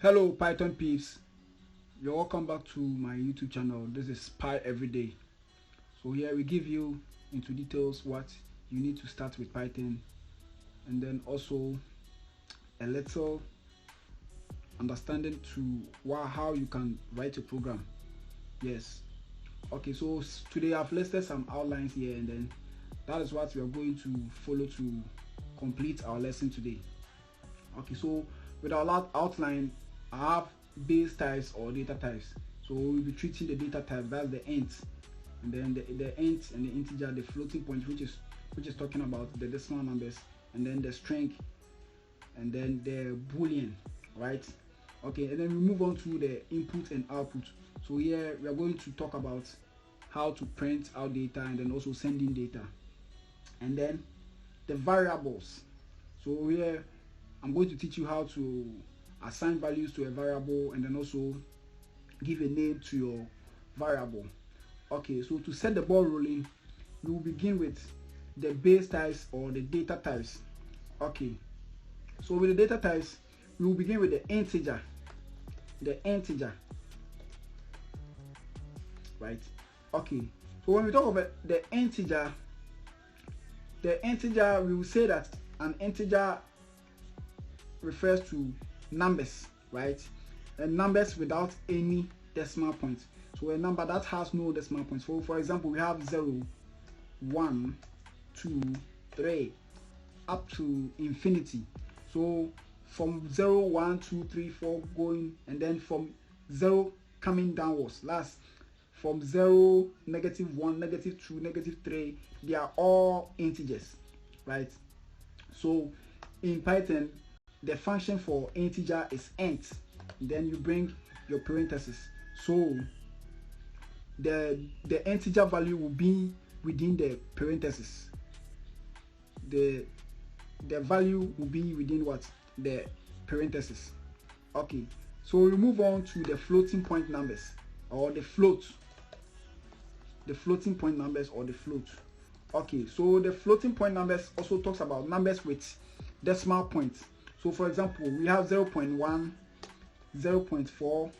Hello Python peeps, you're welcome back to my YouTube channel. This is Py Everyday. So here we give you into details what you need to start with Python, and then also a little understanding to how you can write a program. Yes. Okay, so today I've listed some outlines here, and then that is what we are going to follow to complete our lesson today. Okay, so with our outline, I have base types or data types. So we'll be treating the data type, that's the int, and then the int and the integer, the floating point, which is talking about the decimal numbers, and then the string, and then the boolean, right? Okay, and then we move on to the input and output. So here we are going to talk about how to print out data and then also sending data, and then the variables. So here I'm going to teach you how to assign values to a variable and then also give a name to your variable. Okay, so to set the ball rolling, we will begin with the base types or the data types. Okay, so with the data types, we will begin with the integer, right? Okay, so when we talk about the integer, we will say that an integer refers to numbers, right? And numbers without any decimal point. So a number that has no decimal points. So for example, we have 0, 1, 2, 3 up to infinity. So from 0, 1, 2, 3, 4 going, and then from 0 coming downwards. Last, from 0, -1, -2, -3, they are all integers, right? So in Python, the function for integer is int. Then you bring your parentheses. So the integer value will be within the parentheses. The value will be within what? The parentheses. Okay, so we move on to the floating point numbers, or the float. The floating point numbers or the float. Okay, so the floating point numbers also talks about numbers with decimal points. So for example, we have 0.1, 0.4,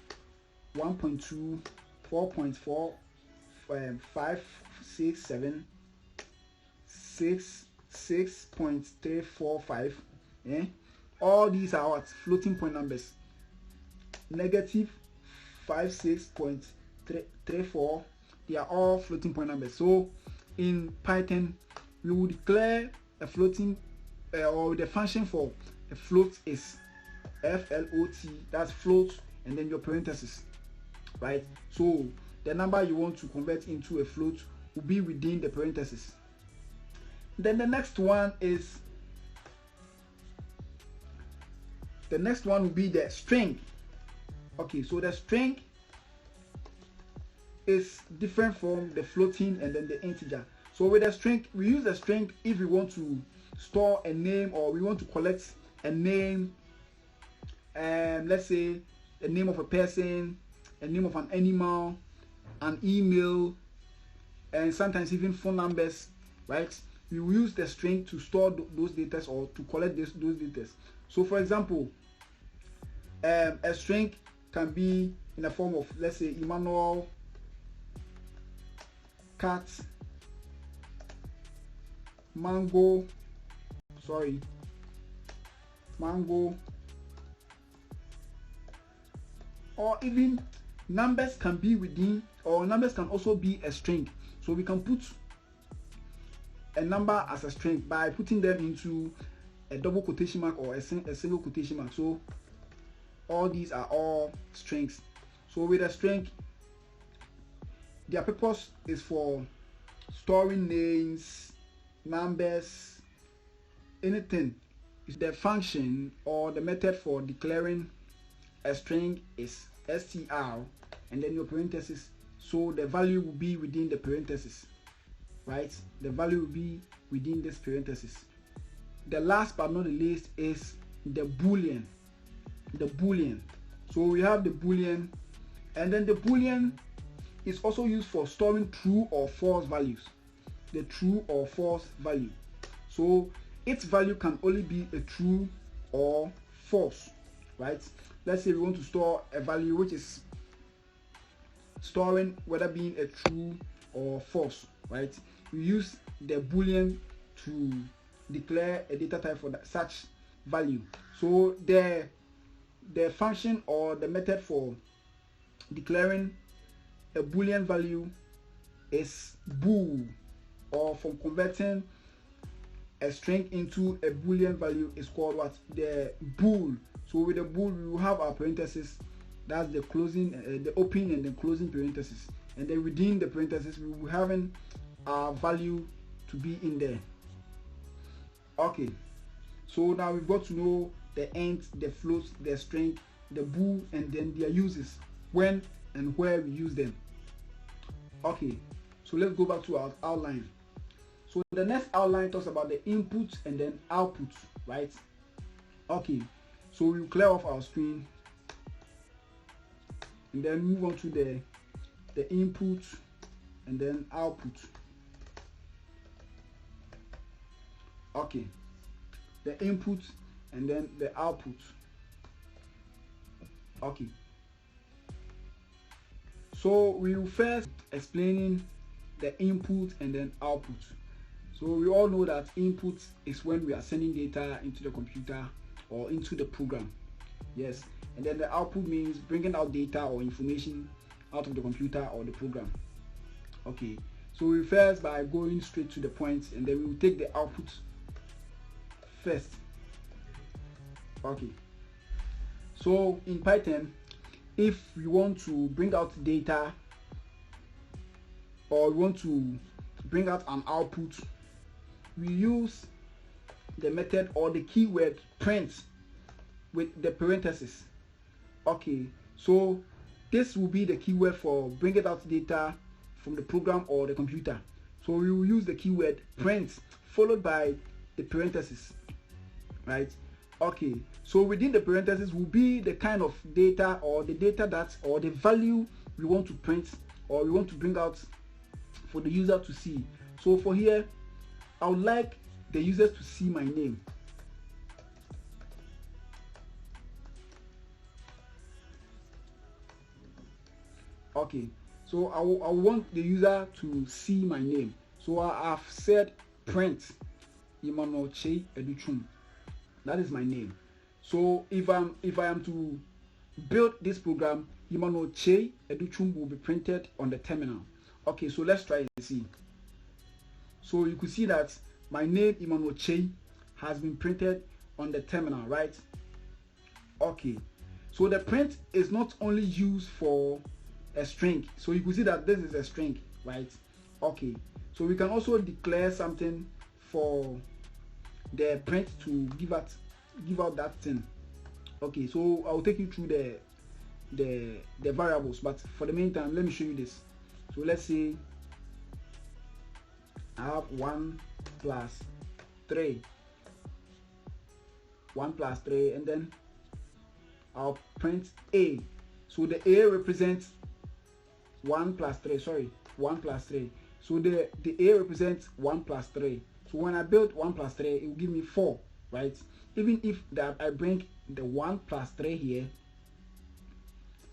1.2, 4.4, 5, 6, 7, 6, 6.345. All these are what? Floating point numbers. Negative 56.34. They are all floating point numbers. So in Python, we will declare a floating or the function for a float is float, that's float, and then your parentheses, right? So the number you want to convert into a float will be within the parentheses. Then the next one will be the string. Okay, so the string is different from the floating and then the integer. So with the string, we use the string if we want to store a name, or we want to collect a name, let's say a name of a person, a name of an animal, an email, and sometimes even phone numbers, right? We will use the string to store those data or to collect those data. So for example, a string can be in the form of, let's say, Emmanuel, cat, mango, or even numbers can be within, or numbers can also be a string. So we can put a number as a string by putting them into a double quotation mark or a single quotation mark. So all these are all strings. So with a string, their purpose is for storing names, numbers, anything. The function or the method for declaring a string is str, and then your parentheses. So the value will be within the parentheses, right? The value will be within this parentheses. The last but not the least is the boolean. So we have the boolean, and then the boolean is also used for storing true or false values. The true or false value. So its value can only be a true or false, right? let's say we want to store a value which is storing whether being a true or false, right? We use the boolean to declare a data type for that, such value. So the function or the method for declaring a boolean value is bool, or from converting a string into a boolean value is called what? The bool. So with the bool we will have our parentheses, that's the closing, the opening and the closing parentheses, and then within the parentheses we will having our value to be in there. Okay, so now we've got to know the int, the float, the string, the bool, and then their uses, when and where we use them. Okay, so let's go back to our outline. So the next outline talks about the input and then output, right? Okay, so we'll clear off our screen and then move on to the input and then output. Okay, the input and then the output. Okay, so we will first explaining the input and then output. So we all know that input is when we are sending data into the computer or into the program. Yes, and then the output means bringing out data or information out of the computer or the program. Okay, so we first by going straight to the point, and then we will take the output first. Okay, so in Python, if we want to bring out data or we want to bring out an output, we use the method or the keyword print with the parentheses. Okay, so this will be the keyword for bringing out data from the program or the computer. So we will use the keyword print followed by the parentheses, right? Okay, so within the parentheses will be the kind of data or the data that or the value we want to print or we want to bring out for the user to see. So for here, I would like the users to see my name. Okay, so I want the user to see my name. So I have said print Emmanuel Che Educhum. That is my name. So if I am to build this program, Emmanuel Che Educhum will be printed on the terminal. Okay, so let's try and see. So you could see that my name Emmanuel Che has been printed on the terminal, right? Okay, so the print is not only used for a string. So you could see that this is a string, right? Okay, so we can also declare something for the print to give out that thing. Okay, so I'll take you through the variables, but for the meantime let me show you this. So let's say I have 1 plus 3, 1 plus 3, and then I'll print A. So the A represents 1 plus 3, sorry, 1 plus 3. So the A represents 1 plus 3. So when I build 1 plus 3, it will give me 4, right? Even if that I bring the 1 plus 3 here,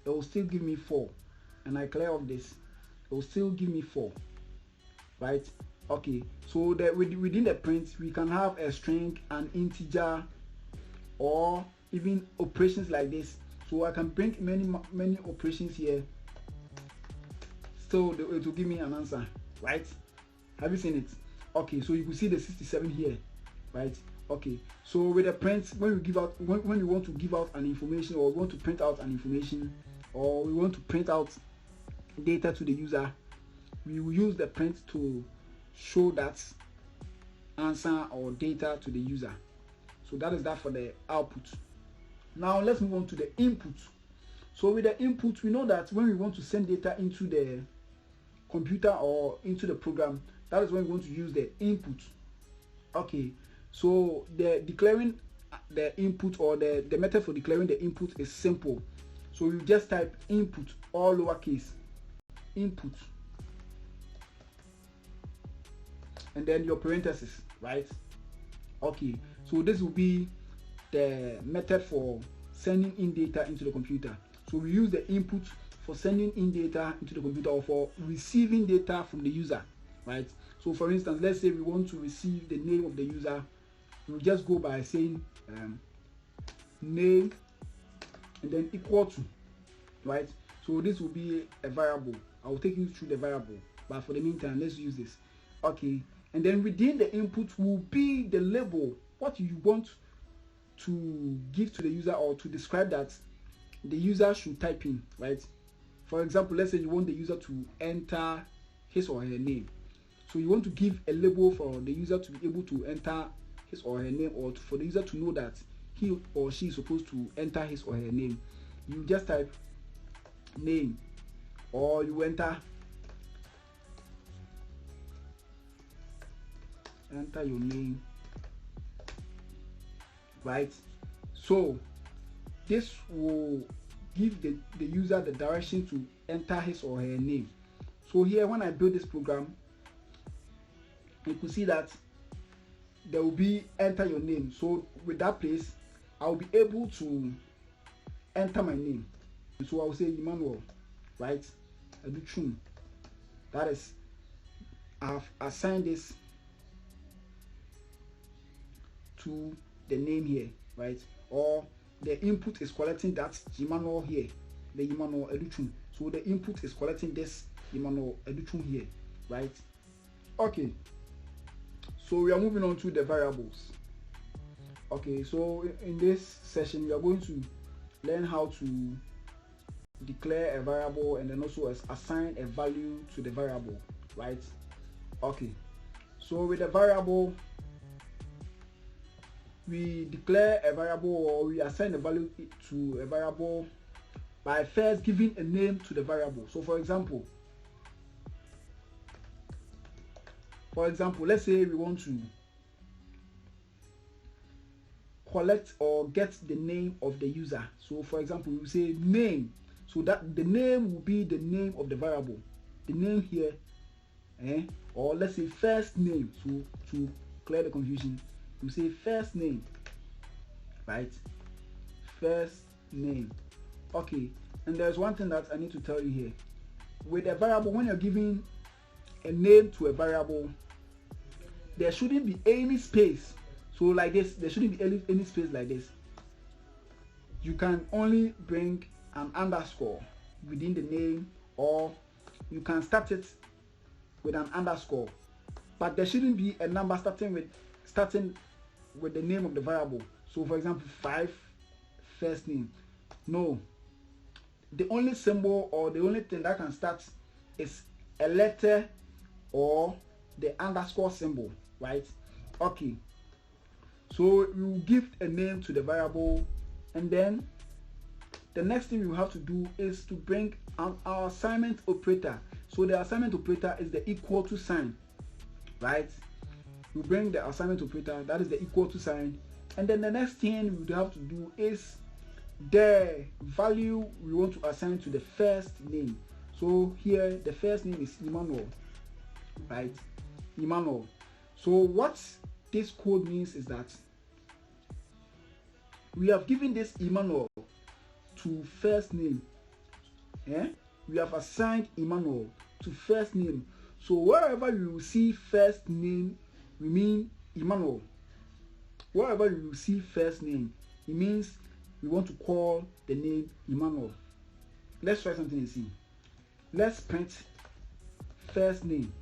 it will still give me 4. And I clear off this, it will still give me 4, right? Okay, so that within the print we can have a string, an integer, or even operations like this. So I can bring many operations here, so it will give me an answer, right? Have you seen it? Okay, so you can see the 67 here, right? Okay, so with the print, when we give out when we want to give out an information, or we want to print out an information, or we want to print out data to the user, we will use the print to show that answer or data to the user. So that is that for the output. Now let's move on to the input. So with the input, we know that when we want to send data into the computer or into the program, that is when we want to use the input. Okay, so the declaring the input or the method for declaring the input is simple. So you just type input, all lowercase, input, and then your parentheses, right? Okay, so this will be the method for sending in data into the computer. So we use the input for sending in data into the computer or for receiving data from the user, right? So for instance, let's say we want to receive the name of the user. We'll just go by saying name and then equal to, right? So this will be a variable. I will take you through the variable, but for the meantime, let's use this. Okay, and then within the input will be the label, what you want to give to the user or to describe that the user should type in, right? For example, let's say you want the user to enter his or her name. So you want to give a label for the user to be able to enter his or her name, or for the user to know that he or she is supposed to enter his or her name. You just type name, or you enter your name, right? So this will give the user the direction to enter his or her name. So here, when I build this program, you can see that there will be enter your name. So with that place, I'll be able to enter my name. So I will say Emmanuel, right? Adutrum. That is, I've assigned this to the name here, right? Or the input is collecting that Emmanuel here, the Emmanuel Adutrum. So the input is collecting this Emmanuel Adutrum here, right? Okay. So we are moving on to the variables. Okay, so in this session, we are going to learn how to declare a variable and then also assign a value to the variable, right? Okay, so with the variable, we declare a variable or we assign a value to a variable by first giving a name to the variable. So for example, let's say we want to collect or get the name of the user. So for example, we say name. So that the name will be the name of the variable. The name here, or let's say first name. So to clear the confusion, we say first name, right? First name. Okay, and there's one thing that I need to tell you here. With a variable, when you're giving a name to a variable, there shouldn't be any space. So like this, there shouldn't be any space like this. You can only bring an underscore within the name, or you can start it with an underscore, but there shouldn't be a number starting with the name of the variable. So for example, 5 first name. No, the only symbol or the only thing that can start is a letter or the underscore symbol, right? Okay, so you give a name to the variable, and then the next thing you have to do is to bring our assignment operator. So the assignment operator is the equal to sign, right? You bring the assignment operator, that is the equal to sign, and then the next thing you would have to do is the value we want to assign to the first name. So here the first name is Emmanuel, right? Emmanuel. So what this code means is that we have given this Emmanuel to first name. We have assigned Emmanuel to first name. So wherever you see first name, we mean Emmanuel. Wherever you see first name, it means we want to call the name Emmanuel. Let's try something and see. Let's print first name.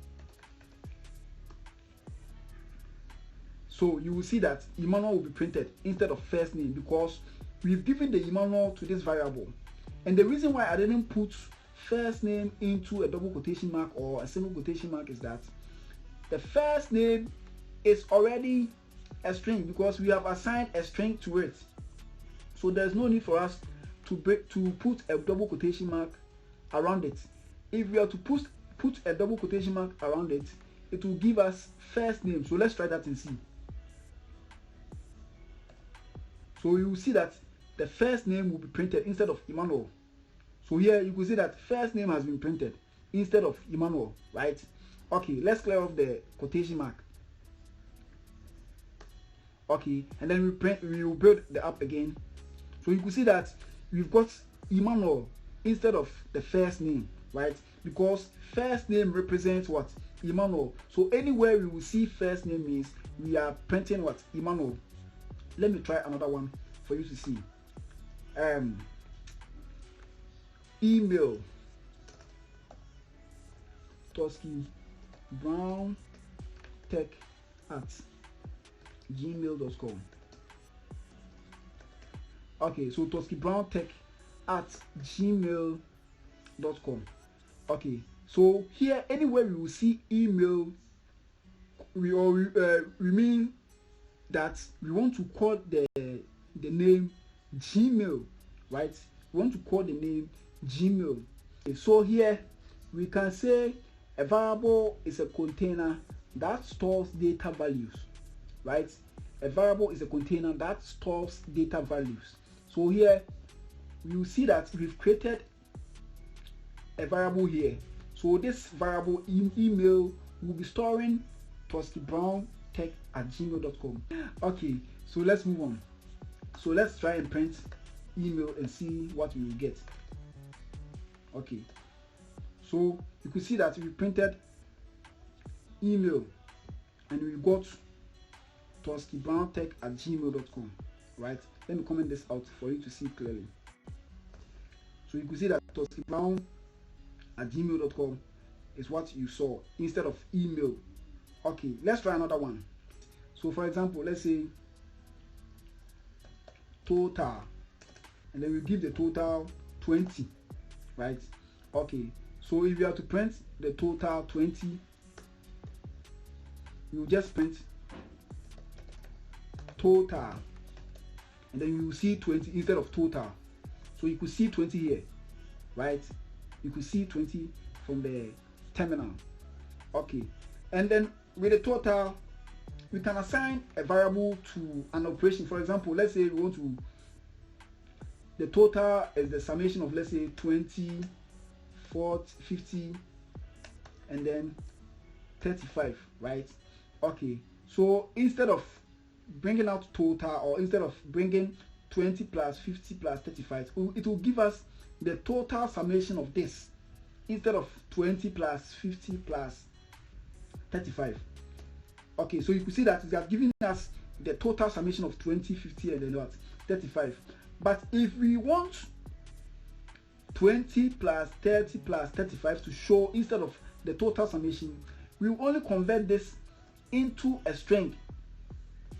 So you will see that Emmanuel will be printed instead of first name because we've given the Emmanuel to this variable. And the reason why I didn't put first name into a double quotation mark or a single quotation mark is that the first name is already a string because we have assigned a string to it. So there's no need for us to put a double quotation mark around it. If we are to put a double quotation mark around it, it will give us first name. So let's try that and see. So you will see that the first name will be printed instead of Emmanuel. So here you can see that first name has been printed instead of Emmanuel, right? Okay, let's clear off the quotation mark. Okay, and then we will build the app again. So you can see that we've got Emmanuel instead of the first name, right? Because first name represents what? Emmanuel. So anywhere we will see first name means we are printing what? Emmanuel. Let me try another one for you to see. Email Tosky Brown Tech at gmail.com. Okay, so Tosky Brown Tech at gmail.com. Okay, so here anywhere we will see email, we mean that we want to call the name Gmail, right? We want to call the name Gmail. Okay, so here we can say a variable is a container that stores data values, right? A variable is a container that stores data values. So here you see that we've created a variable here. So this variable email will be storing toskybrown@gmail.com. Okay, so let's move on. So let's try and print email and see what we will get. Okay, so you can see that we printed email and we got toskybrown@gmail.com, right? Let me comment this out for you to see clearly. So you can see that toskybrown@gmail.com is what you saw instead of email. Okay, let's try another one. So for example, let's say total, and then we give the total 20, right? Okay, so if you have to print the total 20, you just print total, and then you will see 20 instead of total. So you could see 20 here, right? You could see 20 from the terminal. Okay, and then with the total, we can assign a variable to an operation. For example, let's say we want to, the total is the summation of, let's say 20, 40, 50, and then 35, right? Okay, so instead of bringing out total, or instead of bringing 20 plus 50 plus 35, it will give us the total summation of this instead of 20 plus 50 plus 35. Okay, so you can see that it has given us the total summation of 20, 50, and then what? 35. But if we want 20 plus 30 plus 35 to show instead of the total summation, we will only convert this into a string.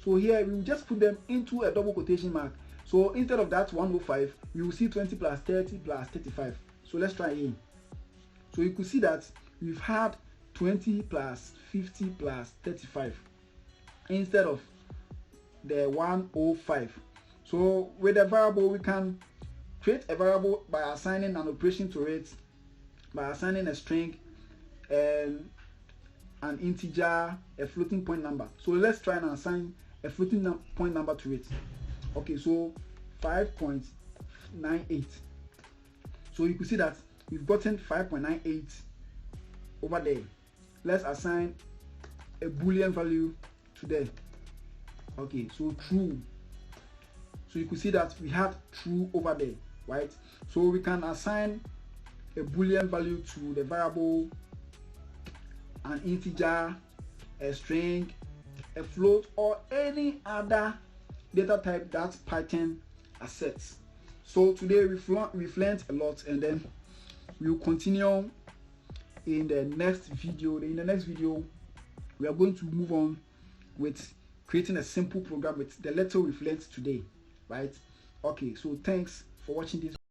So here we will just put them into a double quotation mark. So instead of that 105, we will see 20 plus 30 plus 35. So let's try again. So you could see that we've had 20 plus 50 plus 35 instead of the 105. So with a variable, we can create a variable by assigning an operation to it, by assigning a string and an integer, a floating point number. So let's try and assign a floating point number to it. Okay, so 5.98. So you can see that we've gotten 5.98 over there. Let's assign a boolean value to there. Okay, so true. So you can see that we have true over there, right? So we can assign a boolean value to the variable, an integer, a string, a float, or any other data type that Python accepts. So today we've learned a lot, and then we'll continue in the next video. In the next video, we are going to move on with creating a simple program with the letter we've learned today, right? Okay, so thanks for watching this.